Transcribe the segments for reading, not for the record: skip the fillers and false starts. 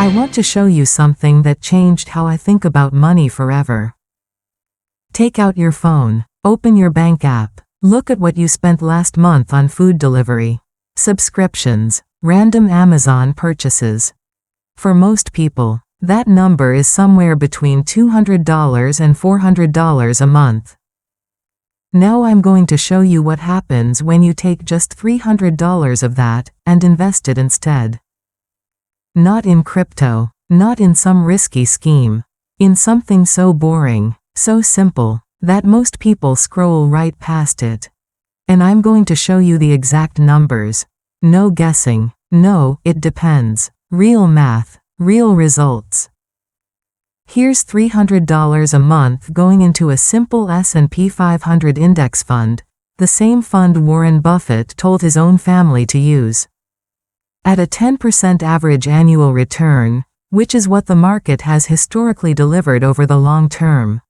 I want to show you something that changed how I think about money forever. Take out your phone, open your bank app, look at what you spent last month on food delivery, subscriptions, random Amazon purchases. For most people, that number is somewhere between $200 and $400 a month. Now I'm going to show you what happens when you take just $300 of that and invest it instead. Not in crypto, not in some risky scheme, in something so boring, so simple, that most people scroll right past it. And I'm going to show you the exact numbers. No guessing, no, it depends. Real math, real results. Here's $300 a month going into a simple S&P 500 index fund, the same fund Warren Buffett told his own family to use. At a 10% average annual return, which is what the market has historically delivered over the long term.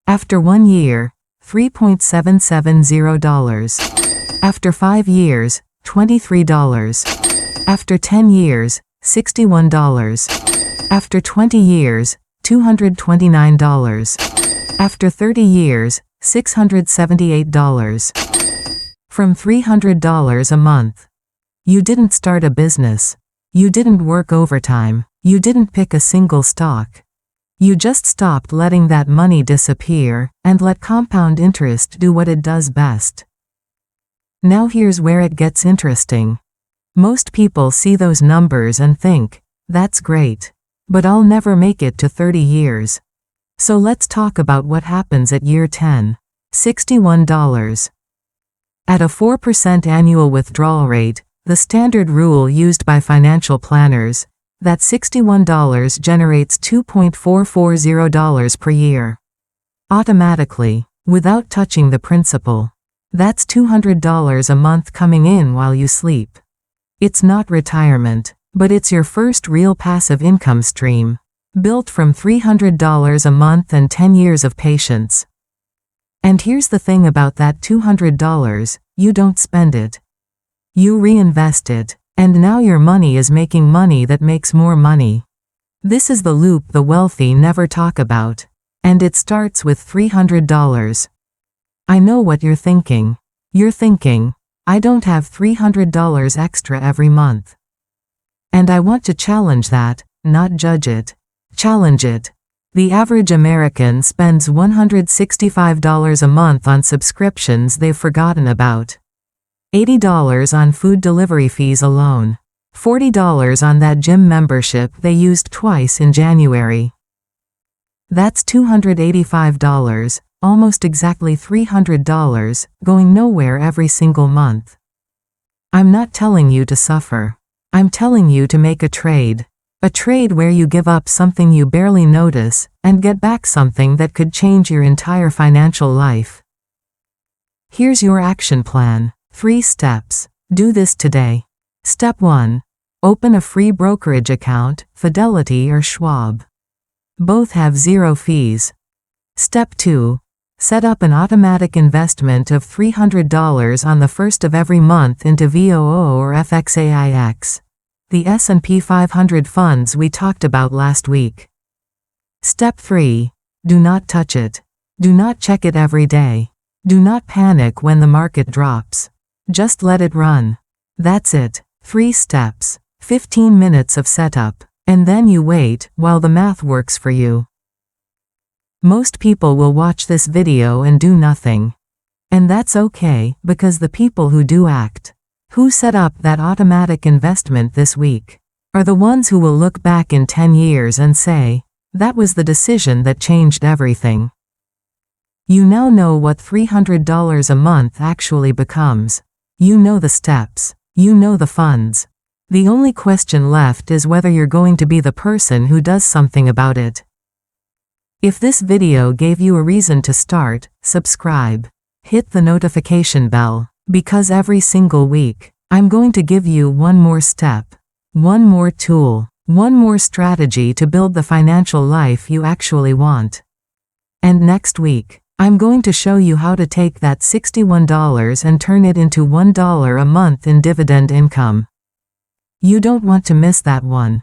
After 1 year, $3.770. After 5 years, $23. After 10 years, $61. After 20 years, $229. After 30 years, $678. From $300 a month. You didn't start a business. You didn't work overtime. You didn't pick a single stock. You just stopped letting that money disappear and let compound interest do what it does best. Now here's where it gets interesting. Most people see those numbers and think, that's great. But I'll never make it to 30 years. So let's talk about what happens at year 10. $61. At a 4% annual withdrawal rate, the standard rule used by financial planners, that $61 generates $2.440 per year. Automatically, without touching the principal. That's $200 a month coming in while you sleep. It's not retirement, but it's your first real passive income stream, built from $300 a month and 10 years of patience. And here's the thing about that $200, you don't spend it. You reinvest it, and now your money is making money that makes more money. This is the loop the wealthy never talk about. And it starts with $300. I know what you're thinking. You're thinking, I don't have $300 extra every month. And I want to challenge that, not judge it. Challenge it. The average American spends $165 a month on subscriptions they've forgotten about. $80 on food delivery fees alone. $40 on that gym membership they used twice in January. That's $285, almost exactly $300, going nowhere every single month. I'm not telling you to suffer. I'm telling you to make a trade. A trade where you give up something you barely notice and get back something that could change your entire financial life. Here's your action plan. 3 steps. Do this today. Step 1. Open a free brokerage account, Fidelity or Schwab. Both have 0 fees. Step 2. Set up an automatic investment of $300 on the first of every month into VOO or FXAIX, the S&P 500 funds we talked about last week. Step 3. Do not touch it. Do not check it every day. Do not panic when the market drops. Just let it run. That's it. 3 steps. 15 minutes of setup. And then you wait while the math works for you. Most people will watch this video and do nothing. And that's okay, because the people who do act, who set up that automatic investment this week, are the ones who will look back in 10 years and say, that was the decision that changed everything. You now know what $300 a month actually becomes. You know the steps. You know the funds. The only question left is whether you're going to be the person who does something about it. If this video gave you a reason to start, subscribe. Hit the notification bell, because every single week, I'm going to give you one more step, one more tool, one more strategy to build the financial life you actually want. And next week, I'm going to show you how to take that $61 and turn it into $1 a month in dividend income. You don't want to miss that one.